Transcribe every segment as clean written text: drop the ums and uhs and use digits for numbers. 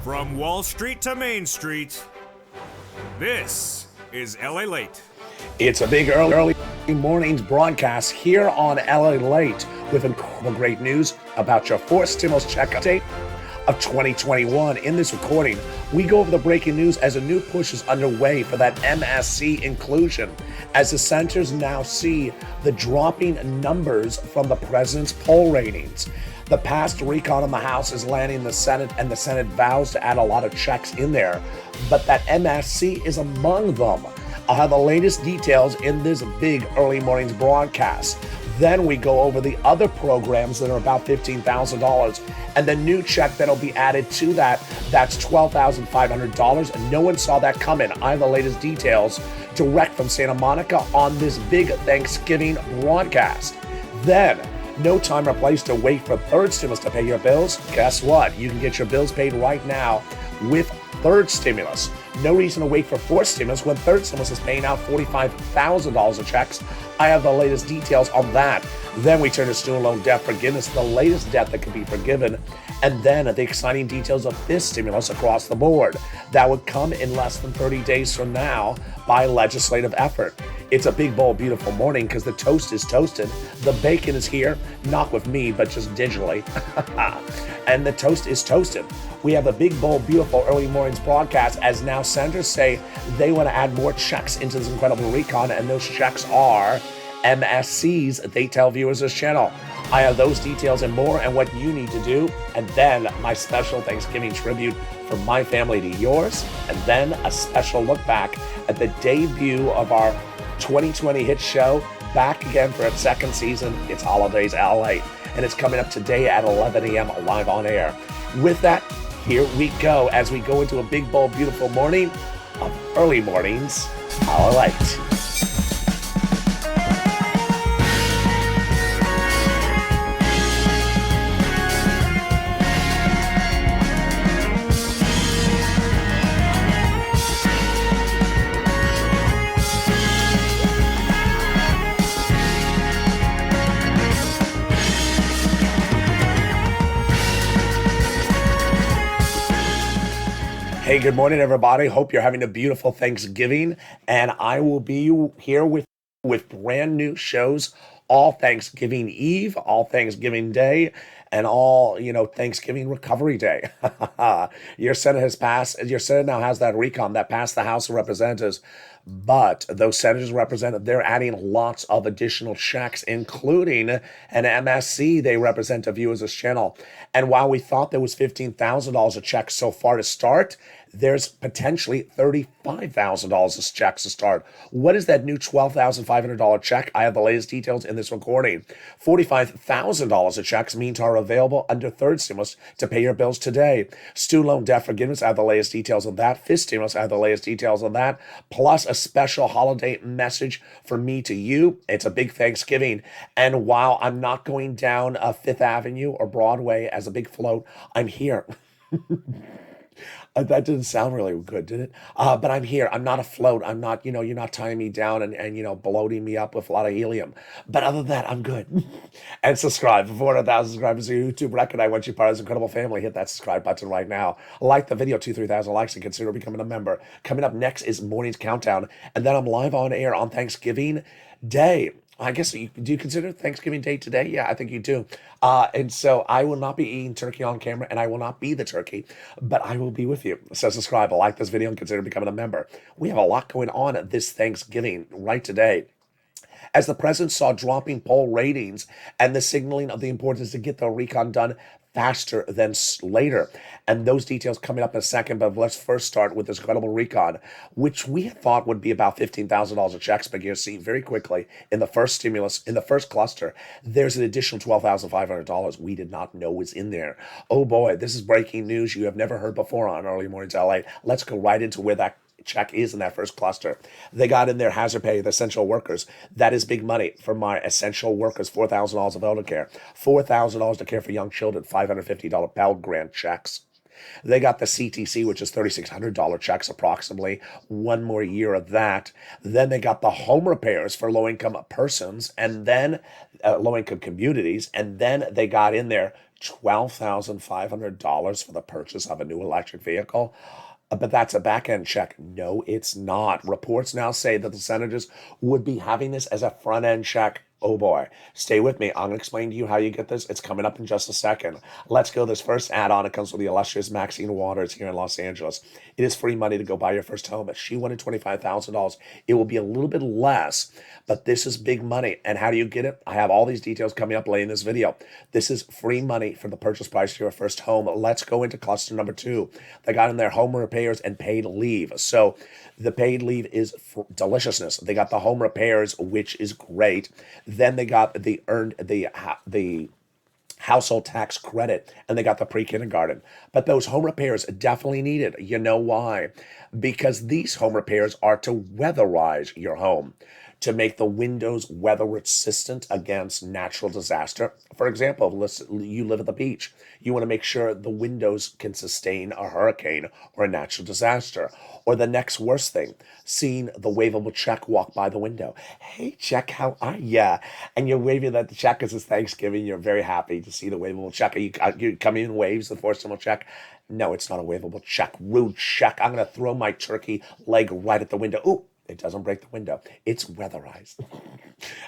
From Wall Street to Main Street, this is Lalate. It's a big early morning's broadcast here on Lalate with incredible great news about your fourth stimulus check update of 2021. In this recording, we go over the breaking news as a new push is underway for that MSC inclusion, as the centers now see the dropping numbers from the president's poll ratings. The past recon on the House is landing the Senate, and the Senate vows to add a lot of checks in there, but that MSC is among them. I'll have the latest details in this big early morning's broadcast. Then we go over the other programs that are about $15,000 and the new check that'll be added to that. That's $12,500, and no one saw that coming. I have the latest details direct from Santa Monica on this big Thanksgiving broadcast. Then, no time or place to wait for third stimulus to pay your bills. Guess what? You can get your bills paid right now with third stimulus. No reason to wait for fourth stimulus when third stimulus is paying out $45,000 of checks. I have the latest details on that. Then we turn to student loan debt forgiveness, the latest debt that can be forgiven, and then the exciting details of this stimulus across the board. That would come in less than 30 days from now by legislative effort. It's a big, bold, beautiful morning because the toast is toasted. The bacon is here, not with me, but just digitally. And the toast is toasted. We have a big, bold, beautiful early mornings broadcast as now senators say they want to add more checks into this incredible recon, and those checks are MSCs, they tell viewers this channel. I have those details and more and what you need to do, and then my special Thanksgiving tribute from my family to yours, and then a special look back at the debut of our 2020 hit show, back again for its second season. It's Holidays LA, and it's coming up today at 11 a.m. live on air. With that, here we go as we go into a big, bold, beautiful morning of early mornings. How I liked. Hey, good morning, everybody. Hope you're having a beautiful Thanksgiving, and I will be here with brand new shows all Thanksgiving Eve, all Thanksgiving Day, and all, Thanksgiving Recovery Day. Your Senate has passed. Your Senate now has that recon that passed the House of Representatives, but those senators represented, they're adding lots of additional checks, including an MSC they represent to view as this channel. And while we thought there was $15,000 of checks so far to start, there's potentially $35,000 of checks to start. What is that new $12,500 check? I have the latest details in this recording. $45,000 of checks means are available under third stimulus to pay your bills today. Student loan debt forgiveness, I have the latest details on that. Fifth stimulus, I have the latest details on that. Plus a special holiday message from me to you. It's a big Thanksgiving. And while I'm not going down Fifth Avenue or Broadway as a big float, I'm here. That didn't sound really good, did it? But I'm here. I'm not afloat. I'm not, you're not tying me down and bloating me up with a lot of helium. But other than that, I'm good. And subscribe. For 400,000 subscribers to YouTube record, I want you part of this incredible family. Hit that subscribe button right now. Like the video, 2,000-3,000 likes, and consider becoming a member. Coming up next is Morning's Countdown. And then I'm live on air on Thanksgiving Day. I guess, do you consider Thanksgiving Day today? Yeah, I think you do. And so I will not be eating turkey on camera, and I will not be the turkey, but I will be with you. So subscribe, like this video, and consider becoming a member. We have a lot going on this Thanksgiving right today. As the president saw dropping poll ratings and the signaling of the importance to get the recon done faster than later. And those details coming up in a second, but let's first start with this incredible recon, which we thought would be about $15,000 of checks, but you see very quickly in the first stimulus, in the first cluster, there's an additional $12,500 we did not know was in there. Oh boy, this is breaking news you have never heard before on Early Mornings LA. Let's go right into where that check is in that first cluster. They got in their hazard pay, the essential workers. That is big money for my essential workers. $4,000 of elder care, $4,000 to care for young children, $550 Pell Grant checks. They got the CTC, which is $3,600 checks approximately, one more year of that. Then they got the home repairs for low-income persons, and then low-income communities, and then they got in there $12,500 for the purchase of a new electric vehicle. But that's a back end check. No, it's not. Reports now say that the senators would be having this as a front end check. Oh boy. Stay with me. I'm going to explain to you how you get this. It's coming up in just a second. Let's go. This first add on, it comes from the illustrious Maxine Waters here in Los Angeles. It is free money to go buy your first home. If she wanted $25,000, it will be a little bit less, but this is big money. And how do you get it? I have all these details coming up later in this video. This is free money for the purchase price of your first home. Let's go into cluster number 2. They got in their home repairs and paid leave. So the paid leave is for deliciousness. They got the home repairs, which is great. Then they got the household tax credit, and they got the pre-kindergarten. But those home repairs definitely needed. You know why? Because these home repairs are to weatherize your home, to make the windows weather resistant against natural disaster. For example, you live at the beach. You want to make sure the windows can sustain a hurricane or a natural disaster. Or the next worst thing, seeing the waveable check walk by the window. Hey, check, how are ya? And you're waving that the check because it's Thanksgiving. You're very happy to see the waveable check. You come in waves, the forcible check. No, it's not a waveable check. Rude check. I'm going to throw my turkey leg right at the window. Ooh. It doesn't break the window. It's weatherized.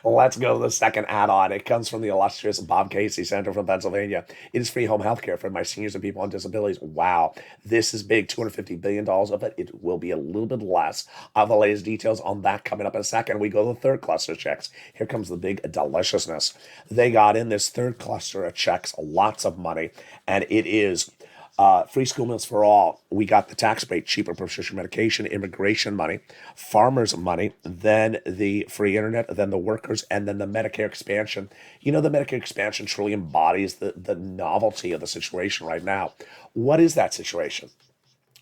Let's go to the second add-on. It comes from the illustrious Bob Casey, Senator from Pennsylvania. It is free home health care for my seniors and people on disabilities. Wow, this is big. $250 billion of it. It will be a little bit less. I'll have the latest details on that coming up in a second. We go to the third cluster of checks. Here comes the big deliciousness. They got in this third cluster of checks lots of money, and it is free school meals for all. We got the tax break, cheaper prescription medication, immigration money, farmers money, then the free internet, then the workers, and then the Medicare expansion. You know, the Medicare expansion truly embodies the novelty of the situation right now. What is that situation?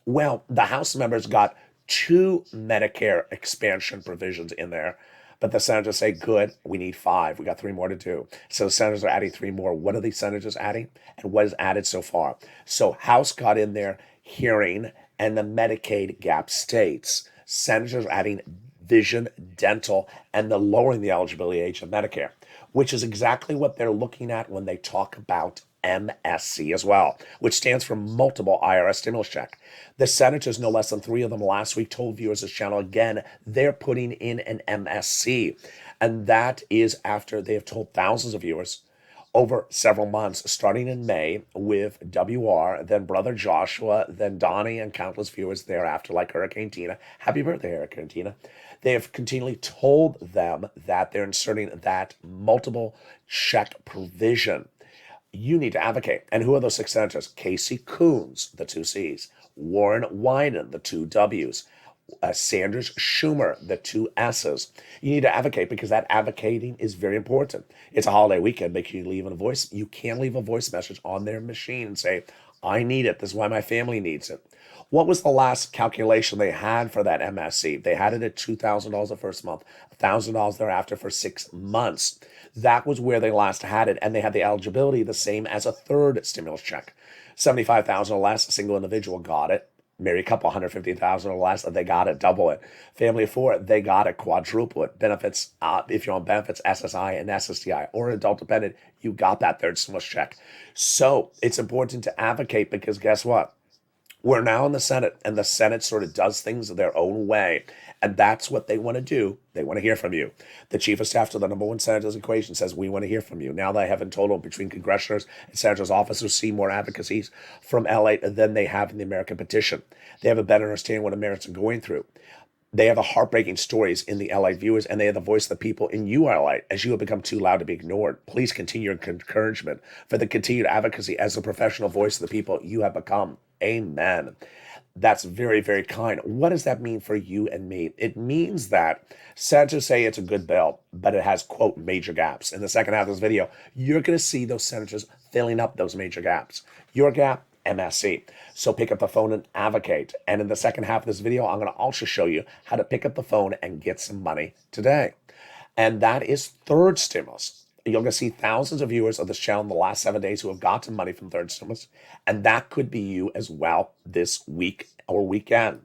Well, the House members got 2 Medicare expansion provisions in there. But the senators say, good, we need 5. We got 3 more to do. So the senators are adding 3 more. What are these senators adding? And what is added so far? So House got in there hearing and the Medicaid gap states. Senators are adding vision, dental, and the lowering the eligibility age of Medicare, which is exactly what they're looking at when they talk about MSC as well, which stands for multiple IRS stimulus check. The senators, no less than 3 of them last week, told viewers of this channel again, they're putting in an MSC. And that is after they have told thousands of viewers over several months, starting in May with WR, then Brother Joshua, then Donnie, and countless viewers thereafter, like Hurricane Tina. Happy birthday, Hurricane Tina. They have continually told them that they're inserting that multiple check provision. You need to advocate. And who are those 6 senators? Casey Coons, the 2 C's. Warren Wyden, the 2 W's. Sanders Schumer, the 2 S's. You need to advocate because that advocating is very important. It's a holiday weekend. Make sure you leave a voice. You can leave a voice message on their machine and say, I need it. This is why my family needs it. What was the last calculation they had for that MSC? They had it at $2,000 the first month, $1,000 thereafter for 6 months. That was where they last had it, and they had the eligibility the same as a third stimulus check. $75,000 or less, a single individual got it. Married couple, $150,000 or less, they got it, double it. Family of 4, they got it, quadruple it. Benefits, if you're on benefits, SSI and SSDI, or adult dependent, you got that third stimulus check. So it's important to advocate because guess what? We're now in the Senate, and the Senate sort of does things their own way. And that's what they want to do. They want to hear from you. The chief of staff to the number 1 senator's equation says, we want to hear from you. Now they have in total between congressionals and senators' offices see more advocacies from LA than they have in the American petition. They have a better understanding what Americans are going through. They have the heartbreaking stories in the LA viewers, and they have the voice of the people in you, LA, as you have become too loud to be ignored. Please continue your encouragement for the continued advocacy as the professional voice of the people you have become. Amen. That's very, very kind. What does that mean for you and me? It means that senators say it's a good bill, but it has, quote, major gaps. In the second half of this video, you're going to see those senators filling up those major gaps. Your gap, MSC. So pick up the phone and advocate. And in the second half of this video, I'm going to also show you how to pick up the phone and get some money today. And that is third stimulus. You're going to see thousands of viewers of this channel in the last 7 days who have gotten money from third stimulus. And that could be you as well this week or weekend.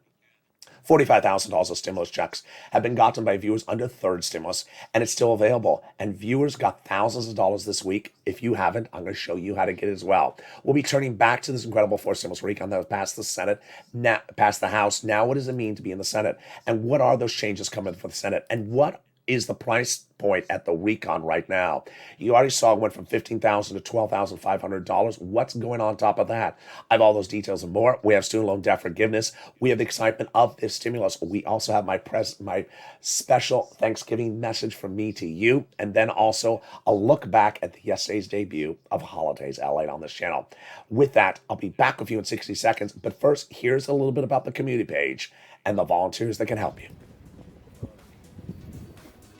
$45,000 of stimulus checks have been gotten by viewers under third stimulus, and it's still available. And viewers got thousands of dollars this week. If you haven't, I'm going to show you how to get it as well. We'll be turning back to this incredible fourth stimulus recon that was passed the Senate, passed the House. Now, what does it mean to be in the Senate? And what are those changes coming for the Senate? And what is the price point at the recon right now? You already saw it went from $15,000 to $12,500. What's going on top of that? I have all those details and more. We have student loan debt forgiveness. We have the excitement of this stimulus. We also have my special Thanksgiving message from me to you, and then also a look back at yesterday's debut of Holidays LA on this channel. With that, I'll be back with you in 60 seconds. But first, here's a little bit about the community page and the volunteers that can help you.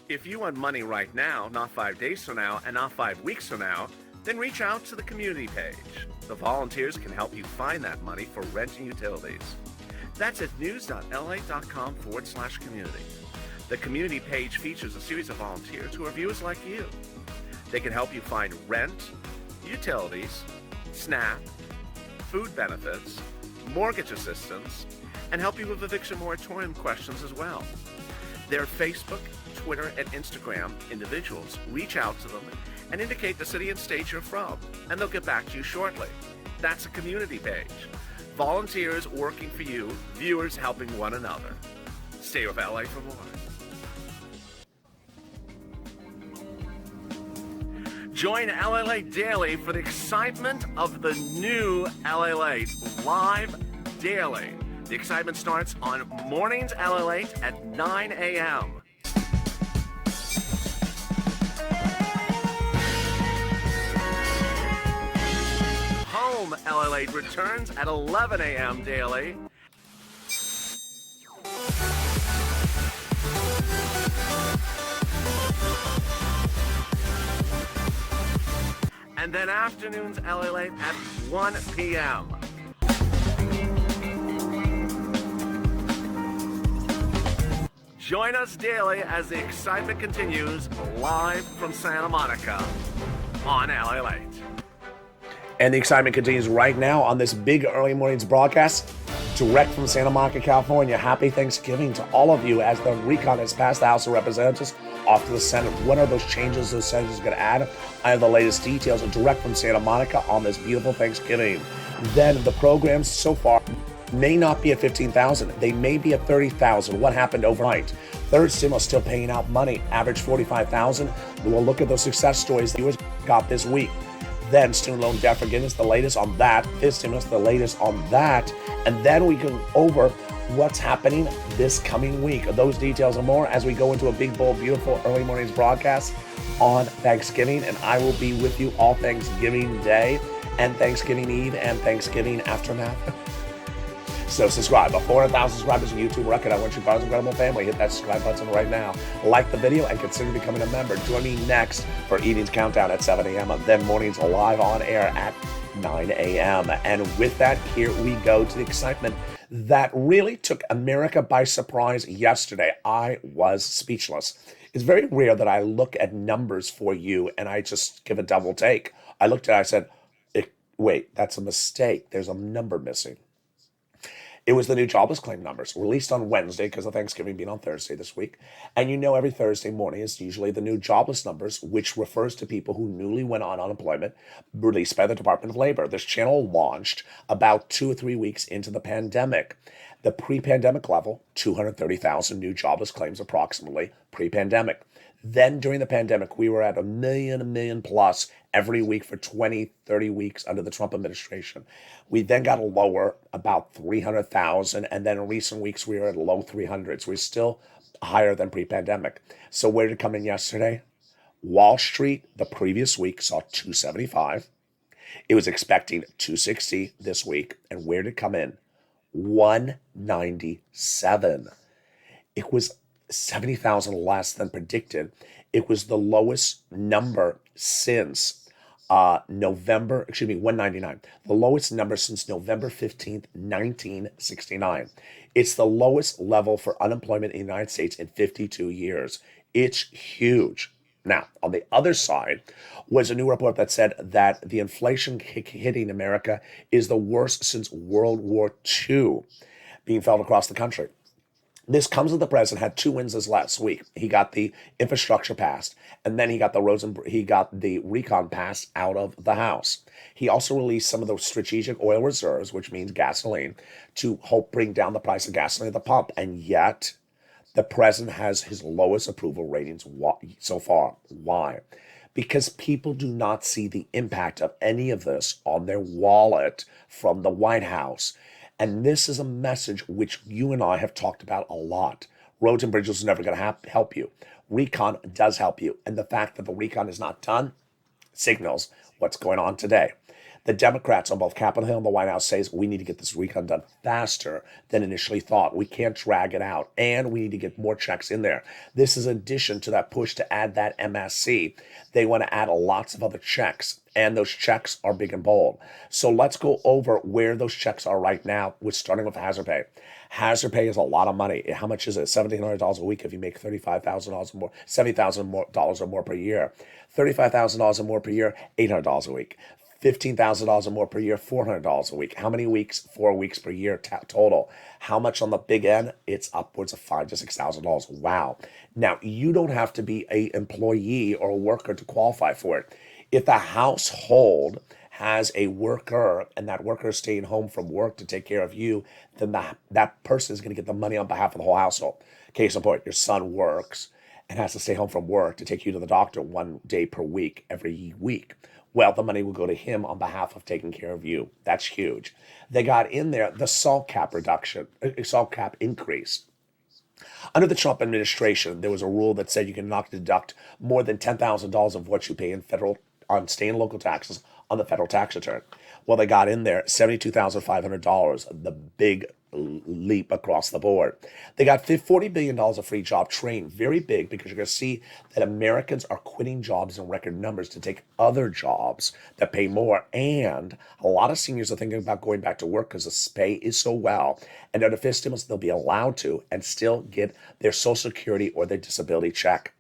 If you want money right now, not 5 days from now, and not 5 weeks from now, then reach out to the community page. The volunteers can help you find that money for rent and utilities. That's at news.la.com/community. The community page features a series of volunteers who are viewers like you. They can help you find rent, utilities, SNAP, food benefits, mortgage assistance, and help you with eviction moratorium questions as well. Their Facebook, Twitter, and Instagram individuals reach out to them and indicate the city and state you're from, and they'll get back to you shortly. That's a community page. Volunteers working for you, viewers helping one another. Stay with LA for more. Join LA Late Daily for the excitement of the new LA Late live daily. The excitement starts on mornings LA Late at 9 a.m. Home LA Late returns at 11 a.m. daily. And then afternoons LA Late at 1 p.m. Join us daily as the excitement continues live from Santa Monica on LA Late. And the excitement continues right now on this big early mornings broadcast, direct from Santa Monica, California. Happy Thanksgiving to all of you as the recon has passed the House of Representatives off to the Senate. What are those changes those senators are going to add? I have the latest details direct from Santa Monica on this beautiful Thanksgiving. Then the programs so far may not be at 15,000. They may be at 30,000. What happened overnight? Third stimulus still paying out money, average 45,000. We'll look at those success stories the viewers got this week. Then student loan debt forgiveness, the latest on that. Fifth stimulus, the latest on that. And then we go over what's happening this coming week. Those details and more as we go into a big, bold, beautiful early mornings broadcast on Thanksgiving. And I will be with you all Thanksgiving Day and Thanksgiving Eve and Thanksgiving aftermath. So subscribe. 400,000 subscribers on YouTube record. I want you part of this incredible family. Hit that subscribe button right now. Like the video and consider becoming a member. Join me next for Evening's Countdown at 7 a.m. and then mornings live on air at 9 a.m. And with that, here we go to the excitement that really took America by surprise yesterday. I was speechless. It's very rare that I look at numbers for you and I just give a double take. I looked at it, I said, wait, that's a mistake. There's a number missing. It was the new jobless claim numbers released on Wednesday because of Thanksgiving being on Thursday this week. And you know, every Thursday morning is usually the new jobless numbers, which refers to people who newly went on unemployment, released by the Department of Labor. This channel launched about 2 or 3 weeks into the pandemic. The pre-pandemic level, 230,000 new jobless claims approximately pre-pandemic. Then during the pandemic, we were at a million plus every week for 20, 30 weeks under the Trump administration. We then got lower, about 300,000. And then in recent weeks, we were at low 300s. We're still higher than pre-pandemic. So where did it come in yesterday? Wall Street, the previous week, saw 275. It was expecting 260 this week. And where did it come in? 197. It was 70,000 less than predicted. It was the lowest number since 199. The lowest number since November 15th, 1969. It's the lowest level for unemployment in the United States in 52 years. It's huge. Now, on the other side was a new report that said that the inflation hitting America is the worst since World War II, being felt across the country. This comes with the president had 2 wins this last week. He got the infrastructure passed, and then he got the recon passed out of the House. He also released some of the strategic oil reserves, which means gasoline, to help bring down the price of gasoline at the pump. And yet, the president has his lowest approval ratings so far. Why? Because people do not see the impact of any of this on their wallet from the White House. And this is a message which you and I have talked about a lot. Roads and bridges is never going to help you. Recon does help you. And the fact that the recon is not done signals what's going on today. The Democrats on both Capitol Hill and the White House says we need to get this recon done faster than initially thought. We can't drag it out, and we need to get more checks in there. This is in addition to that push to add that MSC. They want to add lots of other checks, and those checks are big and bold. So let's go over where those checks are right now, starting with hazard pay. Hazard pay is a lot of money. How much is it? $1,700 a week if you make $35,000 or more, $70,000 or more per year. $35,000 or more per year, $800 a week. $15,000 or more per year, $400 a week. How many weeks? 4 weeks per year total. How much on the big end? It's upwards of $5,000 to $6,000. Wow. Now, you don't have to be an employee or a worker to qualify for it. If the household has a worker and that worker is staying home from work to take care of you, then that person is going to get the money on behalf of the whole household. Case in point, your son works and has to stay home from work to take you to the doctor 1 day per week, every week. Well, the money will go to him on behalf of taking care of you. That's huge. They got in there the salt cap increase. Under the Trump administration, there was a rule that said you can not deduct more than $10,000 of what you pay in state and local taxes on the federal tax return. Well, they got in there $72,500, the big leap across the board. They got $40 billion of free job training, very big, because you're going to see that Americans are quitting jobs in record numbers to take other jobs that pay more. And a lot of seniors are thinking about going back to work because the pay is so well. And under fifth stimulus, they'll be allowed to and still get their Social Security or their disability check.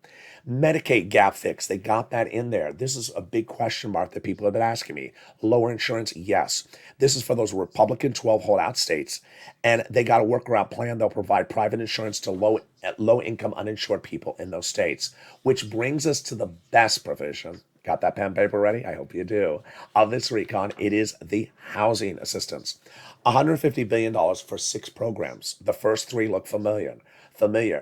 Medicaid gap fix, they got that in there. This is a big question mark that people have been asking me. Lower insurance, yes. This is for those Republican 12 holdout states, and they got a workaround plan. They'll provide private insurance to low-income uninsured people in those states, which brings us to the best provision. Got that pen and paper ready? I hope you do. Of this recon, it is the housing assistance. $150 billion for 6 programs. The first 3 look familiar.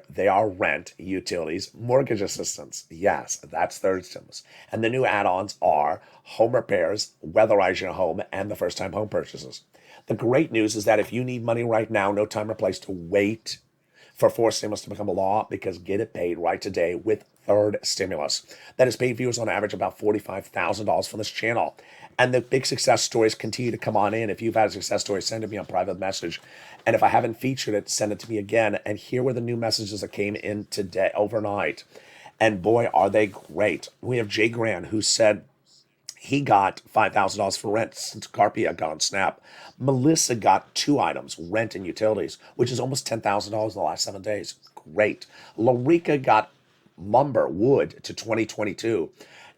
They are rent, utilities, mortgage assistance. Yes, that's third stimulus. And the new add-ons are home repairs, weatherize your home, and the first-time home purchases. The great news is that if you need money right now, no time or place to wait for fourth stimulus to become a law, because get it paid right today with third stimulus. That has paid viewers on average about $45,000 from this channel. And the big success stories continue to come on in. If you've had a success story, send it to me on private message. And if I haven't featured it, send it to me again. And here were the new messages that came in today, overnight. And boy, are they great. We have Jay Grant, who said he got $5,000 for rent since Carpia got on Snap. Melissa got 2 items, rent and utilities, which is almost $10,000 in the last 7 days. Great. Larica got wood to 2022.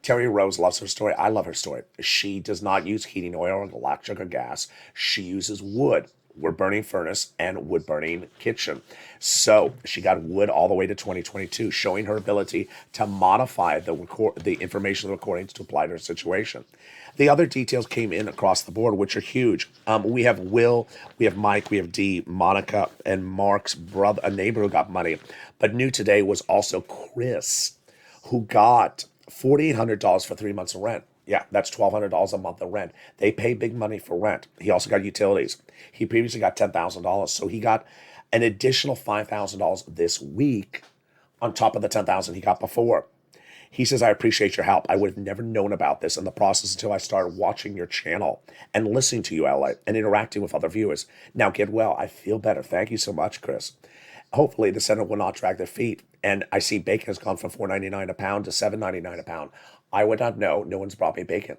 Terry Rose loves her story. I love her story. She does not use heating oil or electric or gas. She uses wood burning furnace and wood burning kitchen. So she got wood all the way to 2022, showing her ability to modify the information of the recordings to apply to her situation. The other details came in across the board, which are huge. We have Will, we have Mike, we have Dee, Monica, and Mark's brother, a neighbor who got money. But new today was also Chris, who got $4,800 for 3 months of rent. Yeah, that's $1,200 a month of rent. They pay big money for rent. He also got utilities. He previously got $10,000, so he got an additional $5,000 this week on top of the $10,000 he got before. He says, I appreciate your help. I would have never known about this in the process until I started watching your channel and listening to you, LA, and interacting with other viewers. Now get well. I feel better. Thank you so much, Chris. Hopefully the Senate will not drag their feet. And I see bacon has gone from $4.99 a pound to $7.99 a pound. I would not know. No one's brought me bacon.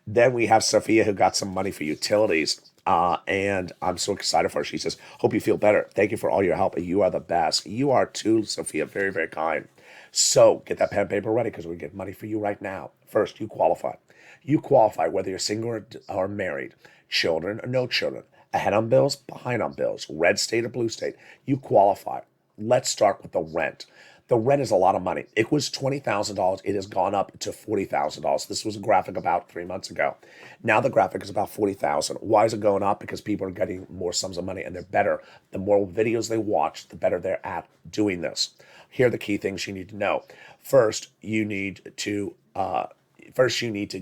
Then we have Sophia, who got some money for utilities. And I'm so excited for her. She says, hope you feel better. Thank you for all your help. You are the best. You are too, Sophia. Very, very kind. So get that pen and paper ready, because we get money for you right now. First, you qualify. You qualify whether you're single or married, children or no children, Ahead on bills, behind on bills, red state or blue state, you qualify. Let's start with the rent. The rent is a lot of money. It was $20,000. It has gone up to $40,000. This was a graphic about 3 months ago. Now the graphic is about 40,000. Why is it going up? Because people are getting more sums of money and they're better. The more videos they watch, the better they're at doing this. Here are the key things you need to know. First, you need to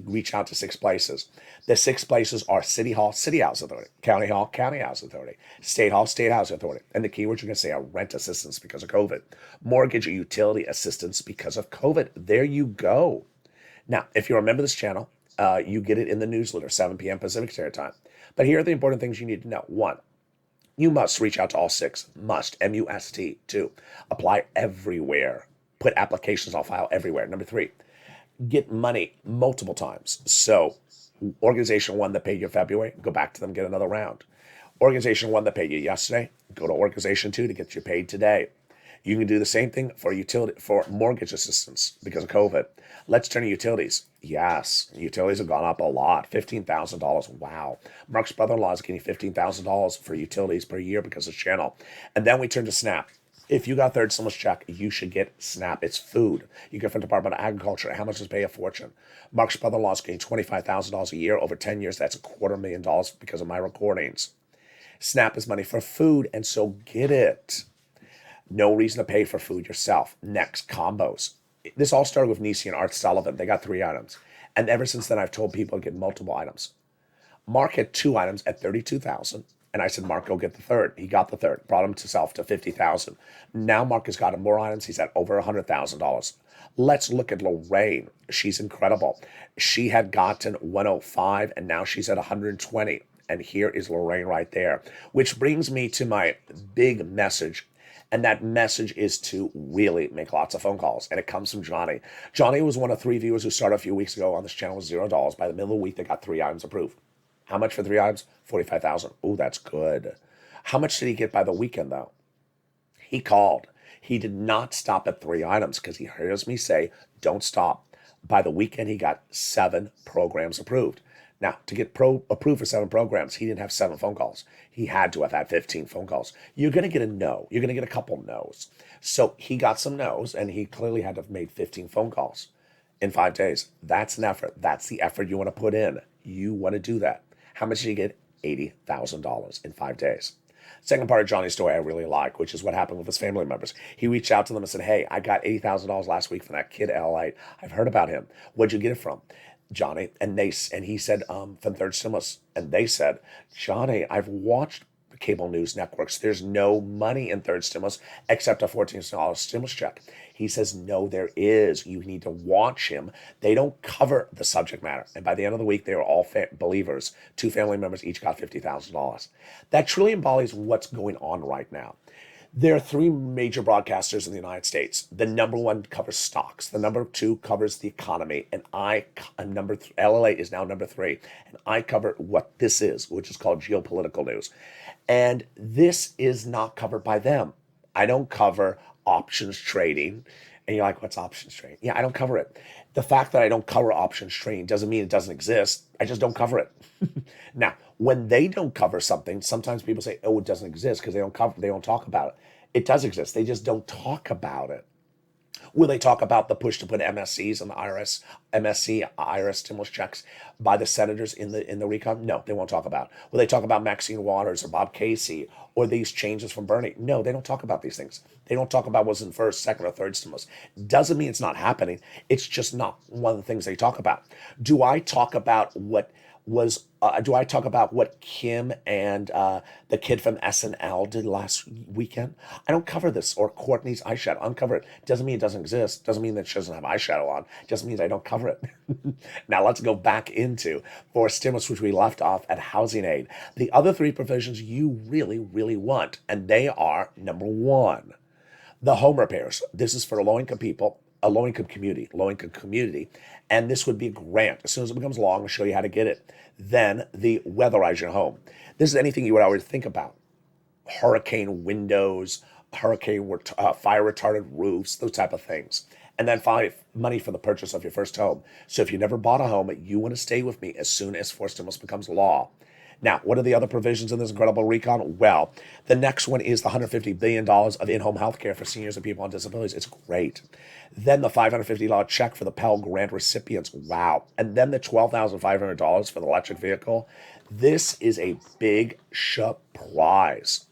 reach out to 6 places. The 6 places are City Hall, City House Authority, County Hall, County House Authority, State Hall, State House Authority. And the keywords you're going to say are rent assistance because of COVID, mortgage or utility assistance because of COVID. There you go. Now, if you remember this channel, you get it in the newsletter, 7 p.m. Pacific Standard Time. But here are the important things you need to know. 1, you must reach out to all 6. Must, M-U-S-T. 2, apply everywhere. Put applications on file everywhere. Number 3, get money multiple times. So organization 1 that paid you in February, go back to them, get another round. Organization 1 that paid you yesterday, go to organization 2 to get you paid today. You can do the same thing for mortgage assistance because of COVID. Let's turn to utilities. Yes, utilities have gone up a lot, $15,000. Wow. Mark's brother-in-law is getting $15,000 for utilities per year because of channel. And then we turn to SNAP. If you got third stimulus check, you should get SNAP. It's food. You get from the Department of Agriculture. How much does pay a fortune? Mark's brother-in-law is getting $25,000 a year over 10 years. That's $250,000 because of my recordings. SNAP is money for food, and so get it. No reason to pay for food yourself. Next, combos. This all started with Nisi and Art Sullivan. They got 3 items. And ever since then, I've told people to get multiple items. Mark had 2 items at $32,000. And I said, Mark, go get the third. He got the third, brought him to self to $50,000. Now Mark has gotten more items. He's at over $100,000. Let's look at Lorraine. She's incredible. She had gotten 105 and now she's at 120. And here is Lorraine right there, which brings me to my big message. And that message is to really make lots of phone calls. And it comes from Johnny. Johnny was one of 3 viewers who started a few weeks ago on this channel with $0. By the middle of the week, they got 3 items approved. How much for 3 items? $45,000. Oh, that's good. How much did he get by the weekend, though? He called. He did not stop at 3 items because he hears me say, don't stop. By the weekend, he got 7 programs approved. Now, to get approved for 7 programs, he didn't have 7 phone calls. He had to have had 15 phone calls. You're going to get a no. You're going to get a couple no's. So he got some no's, and he clearly had to have made 15 phone calls in 5 days. That's an effort. That's the effort you want to put in. You want to do that. How much did he get? $80,000 in 5 days. Second part of Johnny's story I really like, which is what happened with his family members. He reached out to them and said, hey, I got $80,000 last week from that kid, Lalate. I've heard about him. Where'd you get it from? Johnny. And he said, from third stimulus. And they said, Johnny, I've watched cable news networks. There's no money in third stimulus except a $14 stimulus check. He says, no, there is. You need to watch him. They don't cover the subject matter. And by the end of the week, they were all believers. 2 family members each got $50,000. That truly embodies what's going on right now. There are 3 major broadcasters in the United States. The number 1 covers stocks. The number 2 covers the economy. And LLA is now number 3. And I cover what this is, which is called geopolitical news. And this is not covered by them. I don't cover options trading. And you're like, what's options trading? Yeah, I don't cover it. The fact that I don't cover options trading doesn't mean it doesn't exist. I just don't cover it. Now, when they don't cover something, sometimes people say, oh, it doesn't exist because they don't talk about it. It does exist. They just don't talk about it. Will they talk about the push to put MSCs on the IRS stimulus checks by the senators in the recon? No, they won't talk about it. Will they talk about Maxine Waters or Bob Casey or these changes from Bernie? No, they don't talk about these things. They don't talk about what's in first, second, or third stimulus. Doesn't mean it's not happening. It's just not one of the things they talk about. Do I talk about what Kim and the kid from SNL did last weekend? I don't cover this. Or Courtney's eyeshadow. I don't cover it. Doesn't mean it doesn't exist. Doesn't mean that she doesn't have eyeshadow on. Just means I don't cover it. Now let's go back into for stimulus, which we left off at housing aid. The other 3 provisions you really, really want, and they are, number 1, the home repairs. This is for low-income people, a low-income community, and this would be a grant. As soon as it becomes law, I'm going to show you how to get it. Then the weatherize your home. This is anything you would already think about. Hurricane windows, fire retardant roofs, those type of things. And then money for the purchase of your first home. So if you never bought a home, you want to stay with me as soon as forced stimulus becomes law. Now, what are the other provisions in this incredible recon? Well, the next one is the $150 billion of in-home health care for seniors and people on disabilities. It's great. Then the $550 check for the Pell Grant recipients. Wow. And then the $12,500 for the electric vehicle. This is a big surprise.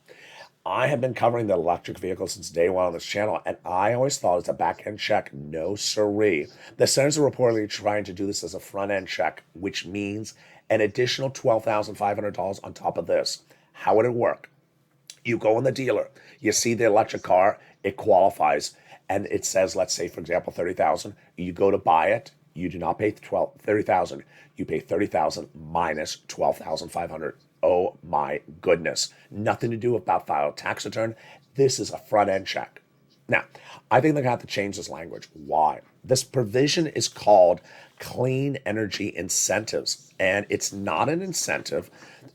I have been covering the electric vehicle since day one on this channel, and I always thought it's a back-end check. No siree. The senators are reportedly trying to do this as a front-end check, which means an additional $12,500 on top of this. How would it work? You go in the dealer, you see the electric car, it qualifies, and it says, let's say, for example, $30,000. You go to buy it, you do not pay $30,000. You pay $30,000 minus $12,500. Oh my goodness. Nothing to do about file tax return. This is a front end check. Now, I think they're going to have to change this language. Why? This provision is called clean energy incentives, and it's not an incentive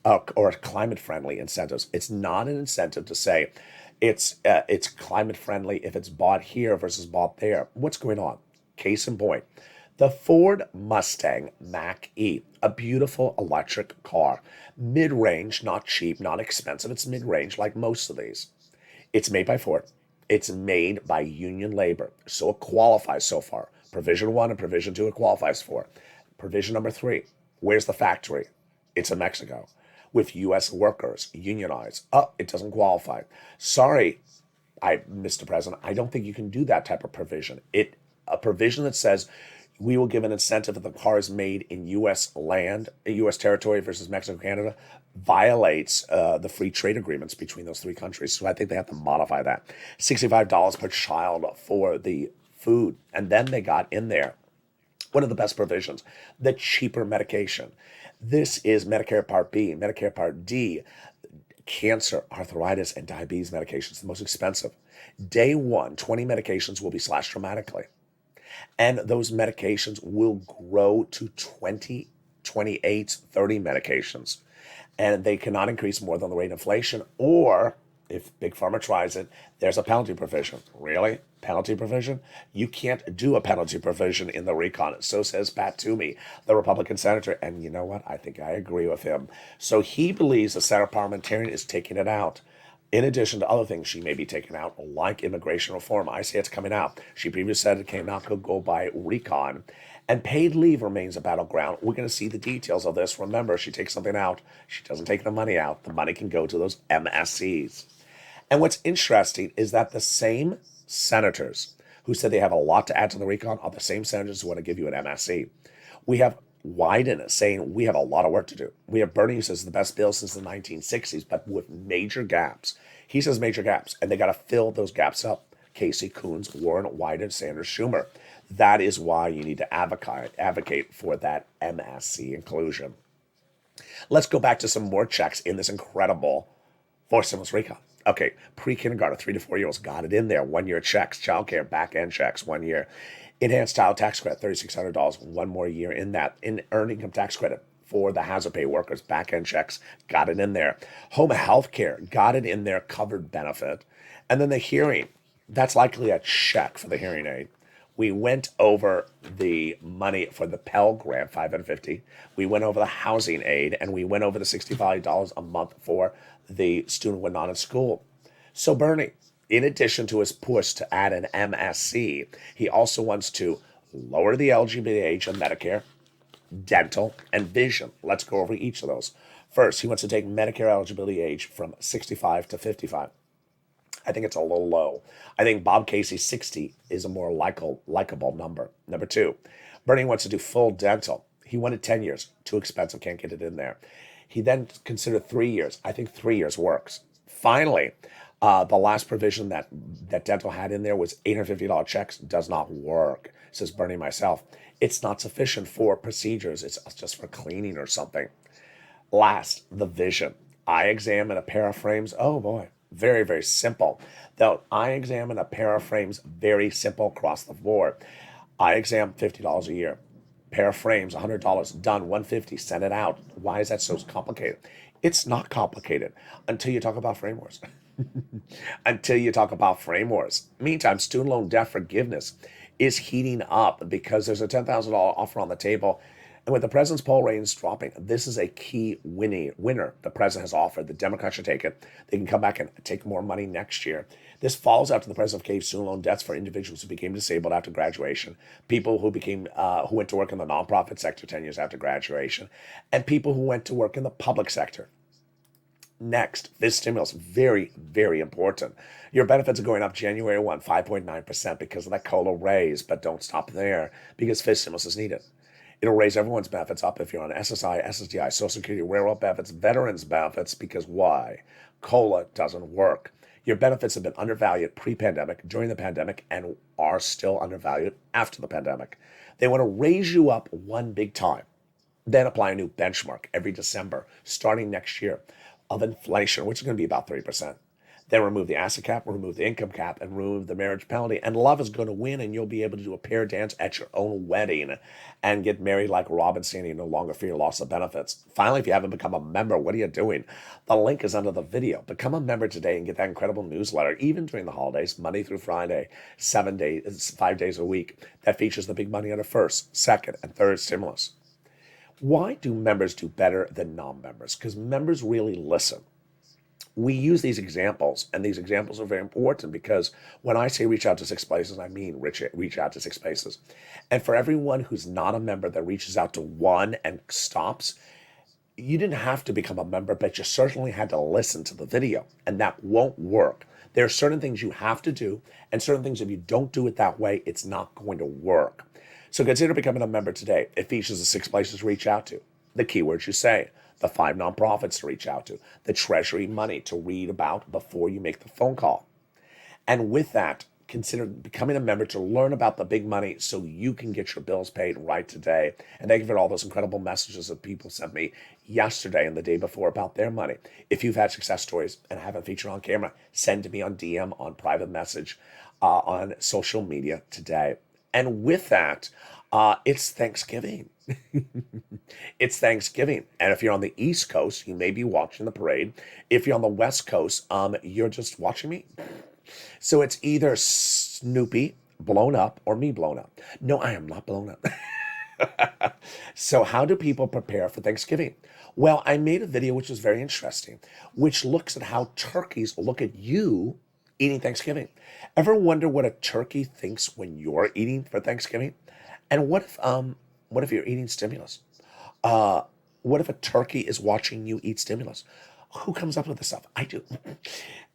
or climate friendly incentives. It's not an incentive to say it's climate friendly if it's bought here versus bought there. What's going on? Case in point. The Ford Mustang Mach-E, a beautiful electric car, mid-range, not cheap, not expensive. It's mid-range like most of these. It's made by Ford. It's made by union labor, so it qualifies so far. Provision 1 and Provision 2 it qualifies for. Provision number 3, where's the factory? It's in Mexico with U.S. workers, unionized. Oh, it doesn't qualify. Sorry, Mr. President, I don't think you can do that type of provision. A provision that says we will give an incentive if the car is made in U.S. land, U.S. territory versus Mexico, Canada, violates the free trade agreements between those three countries. So I think they have to modify that. $65 per child for the food. And then they got in there one of the best provisions, the cheaper medication. This is Medicare Part B, Medicare Part D, cancer, arthritis, and diabetes medications, the most expensive. Day one, 20 medications will be slashed dramatically. And those medications will grow to 20, 28, 30 medications. And they cannot increase more than the rate of inflation. Or, if Big Pharma tries it, there's a penalty provision. Really? Penalty provision? You can't do a penalty provision in the recon. So says Pat Toomey, the Republican senator. And you know what? I think I agree with him. So he believes the Senate parliamentarian is taking it out. In addition to other things she may be taking out, like immigration reform. I say it's coming out. She previously said it cannot go by recon. And paid leave remains a battleground. We're going to see the details of this. Remember, she takes something out. She doesn't take the money out. The money can go to those MSCs. And what's interesting is that the same senators who said they have a lot to add to the recon are the same senators who want to give you an MSC. We have Wyden saying we have a lot of work to do. We have Bernie who says the best bill since the 1960s, but with major gaps. He says major gaps, and they got to fill those gaps up. Casey, Coons, Warren, Wyden, Sanders, Schumer. That is why you need to advocate for that MSC inclusion. Let's go back to some more checks in this incredible forced stimulus recon. Okay, pre-kindergarten, 3 to 4 year olds got it in there. 1 year checks, childcare, back-end checks, 1 year. Enhanced child tax credit, $3,600, 1 more year in that. In earned income tax credit for the hazard pay workers, back-end checks, got it in there. Home health care, got it in there, covered benefit. And then the hearing, that's likely a check for the hearing aid. We went over the money for the Pell Grant, $550. We went over the housing aid, and we went over the $65 a month for the student when not in school. So Bernie, in addition to his push to add an MSC, he also wants to lower the eligibility age of Medicare, dental, and vision. Let's go over each of those. First, he wants to take Medicare eligibility age from 65 to 55. I think it's a little low. I think Bob Casey's 60 is a more likable number. Number 2, Bernie wants to do full dental. He wanted 10 years. Too expensive, can't get it in there. He then considered 3 years. I think 3 years works. Finally, the last provision that dental had in there was $850 checks. Does not work, says Bernie myself. It's not sufficient for procedures. It's just for cleaning or something. Last, the vision. Eye exam and a pair of frames. Oh boy, very, very simple. The eye exam and a pair of frames, very simple across the board. Eye exam, $50 a year. Pair of frames, $100. Done, $150. Send it out. Why is that so complicated? It's not complicated until you talk about frame wars. Until you talk about frame wars. Meantime, student loan debt forgiveness is heating up because there's a $10,000 offer on the table. And with the president's poll ratings dropping, this is a key winner the president has offered. The Democrats should take it. They can come back and take more money next year. This falls after the president gave student loan debts for individuals who became disabled after graduation, people who who went to work in the nonprofit sector 10 years after graduation, and people who went to work in the public sector. Next, this stimulus, very, very important. Your benefits are going up January 1, 5.9% because of that COLA raise, but don't stop there because FIS stimulus is needed. It'll raise everyone's benefits up if you're on SSI, SSDI, Social Security, railroad benefits, veterans benefits, because why? COLA doesn't work. Your benefits have been undervalued pre-pandemic, during the pandemic, and are still undervalued after the pandemic. They want to raise you up one big time, then apply a new benchmark every December, starting next year, of inflation, which is going to be about 3%. Then remove the asset cap, remove the income cap, and remove the marriage penalty. And love is going to win, and you'll be able to do a pair dance at your own wedding and get married like Rob and Sandy and no longer fear loss of benefits. Finally, if you haven't become a member, what are you doing? The link is under the video. Become a member today and get that incredible newsletter, even during the holidays, Monday through Friday, 5 days a week, that features the big money on the first, second, and third stimulus. Why do members do better than non-members? Because members really listen. We use these examples, and these examples are very important because when I say reach out to 6 places, I mean reach out to 6 places. And for everyone who's not a member that reaches out to one and stops, you didn't have to become a member, but you certainly had to listen to the video, and that won't work. There are certain things you have to do, and certain things, if you don't do it that way, it's not going to work. So consider becoming a member today. It features the 6 places to reach out to, the keywords you say, the 5 nonprofits to reach out to, the Treasury money to read about before you make the phone call. And with that, consider becoming a member to learn about the big money so you can get your bills paid right today. And thank you for all those incredible messages that people sent me yesterday and the day before about their money. If you've had success stories and haven't featured on camera, send to me on DM, on private message, on social media today. And with that, it's Thanksgiving. It's Thanksgiving. And if you're on the East Coast, you may be watching the parade. If you're on the West Coast, you're just watching me. So it's either Snoopy blown up or me blown up. No, I am not blown up. So how do people prepare for Thanksgiving? Well, I made a video which was very interesting, which looks at how turkeys look at you eating Thanksgiving. Ever wonder what a turkey thinks when you're eating for Thanksgiving? And what if you're eating stimulus? What if a turkey is watching you eat stimulus? Who comes up with this stuff? I do.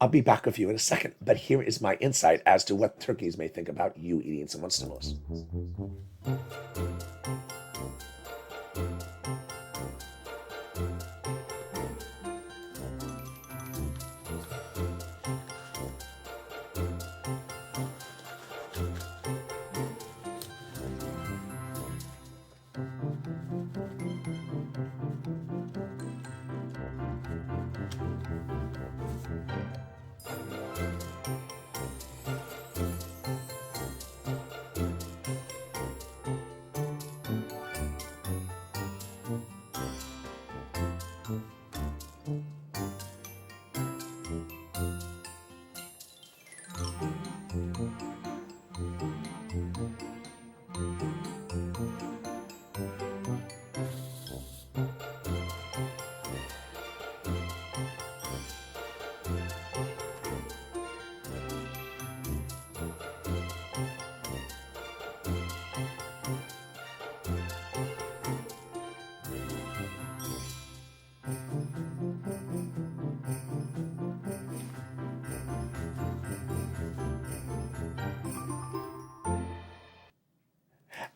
I'll be back with you in a second, but here is my insight as to what turkeys may think about you eating someone's stimulus.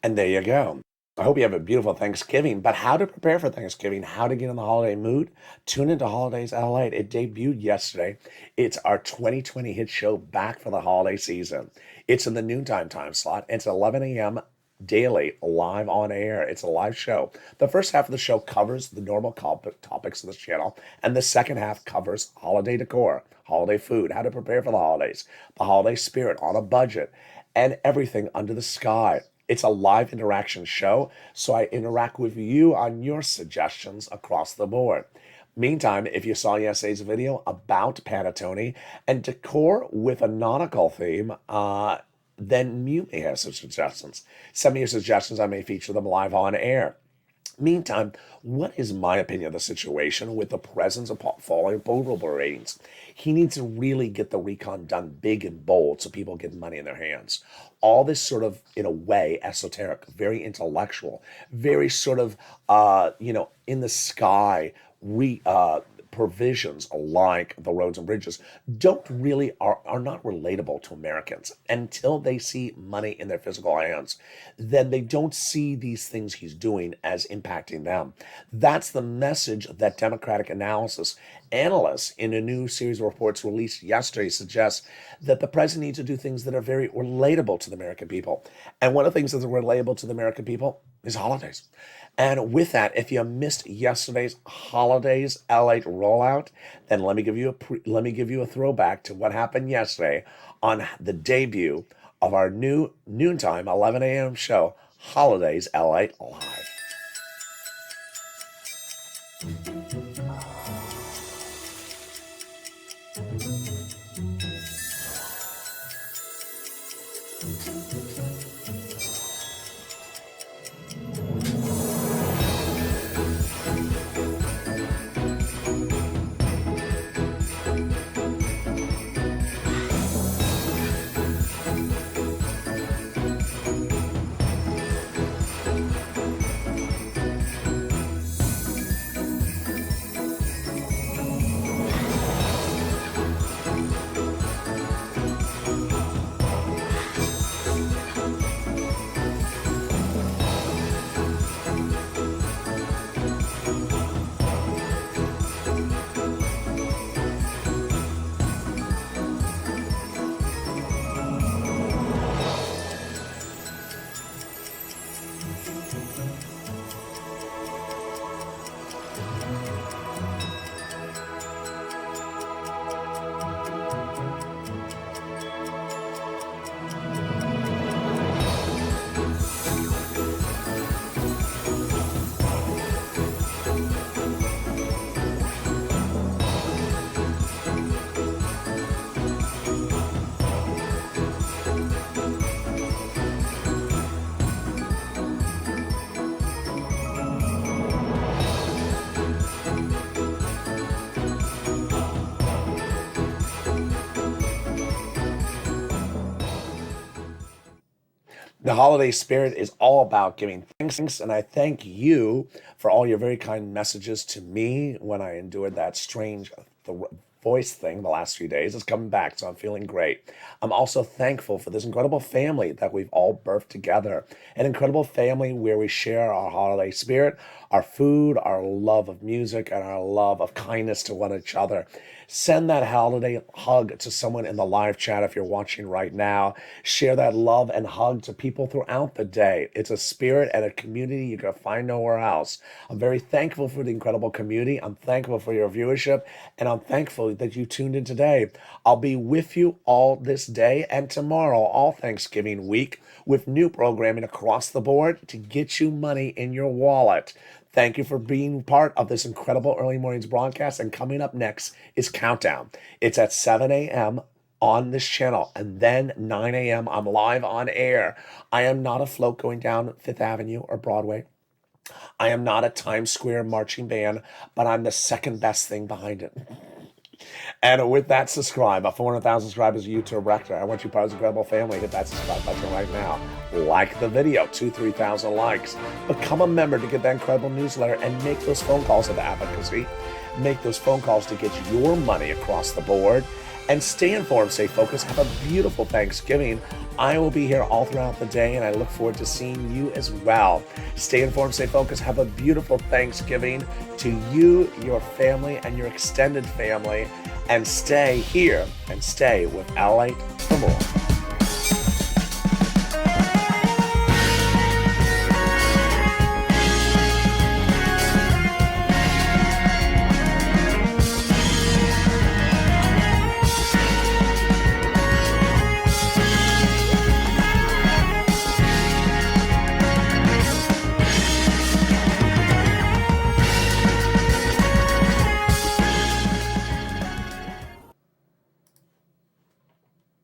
And there you go. I hope you have a beautiful Thanksgiving. But how to prepare for Thanksgiving, how to get in the holiday mood, tune into Holidays LA. It debuted yesterday. It's our 2020 hit show back for the holiday season. It's in the noontime time slot. It's 11 a.m. daily, live on air. It's a live show. The first half of the show covers the normal topics of this channel, and the second half covers holiday decor, holiday food, how to prepare for the holidays, the holiday spirit on a budget, and everything under the sky. It's a live interaction show, so I interact with you on your suggestions across the board. Meantime, if you saw yesterday's video about panettone and decor with a nautical theme, then you may have some suggestions. Send me your suggestions. I may feature them live on air. Meantime, what is my opinion of the situation with the presence of falling approval ratings? He needs to really get the recon done big and bold so people get money in their hands. All this sort of, in a way, esoteric, very intellectual, very sort of, in the sky, provisions like the roads and bridges are not relatable to Americans until they see money in their physical hands. Then they don't see these things he's doing as impacting them. That's the message that Democratic analysts in a new series of reports released yesterday suggests that the president needs to do things that are very relatable to the American people. And one of the things that's relatable to the American people is holidays. And with that, if you missed yesterday's holidays Lalate rollout, then let me give you a throwback to what happened yesterday on the debut of our new noontime 11 a.m. show, Holidays Lalate Live. The holiday spirit is all about giving thanks, and I thank you for all your very kind messages to me when I endured that strange voice thing the last few days. It's coming back, so I'm feeling great. I'm also thankful for this incredible family that we've all birthed together, an incredible family where we share our holiday spirit, our food, our love of music, and our love of kindness to one another. Send that holiday hug to someone in the live chat if you're watching right now. Share that love and hug to people throughout the day. It's a spirit and a community you can find nowhere else. I'm very thankful for the incredible community. I'm thankful for your viewership, and I'm thankful that you tuned in today. I'll be with you all this day and tomorrow, all Thanksgiving week, with new programming across the board to get you money in your wallet. Thank you for being part of this incredible early mornings broadcast. And coming up next is Countdown. It's at 7 a.m. on this channel. And then 9 a.m. I'm live on air. I am not a float going down Fifth Avenue or Broadway. I am not a Times Square marching band, but I'm the second best thing behind it. And with that, subscribe. At 400,000 subscribers, YouTube director. I want you part of the incredible family. Hit that subscribe button right now. Like the video, 3,000 likes. Become a member to get that incredible newsletter and make those phone calls of advocacy. Make those phone calls to get your money across the board. And stay informed, stay focused. Have a beautiful Thanksgiving. I will be here all throughout the day, and I look forward to seeing you as well. Stay informed, stay focused. Have a beautiful Thanksgiving to you, your family, and your extended family. And stay here and stay with Lalate for more.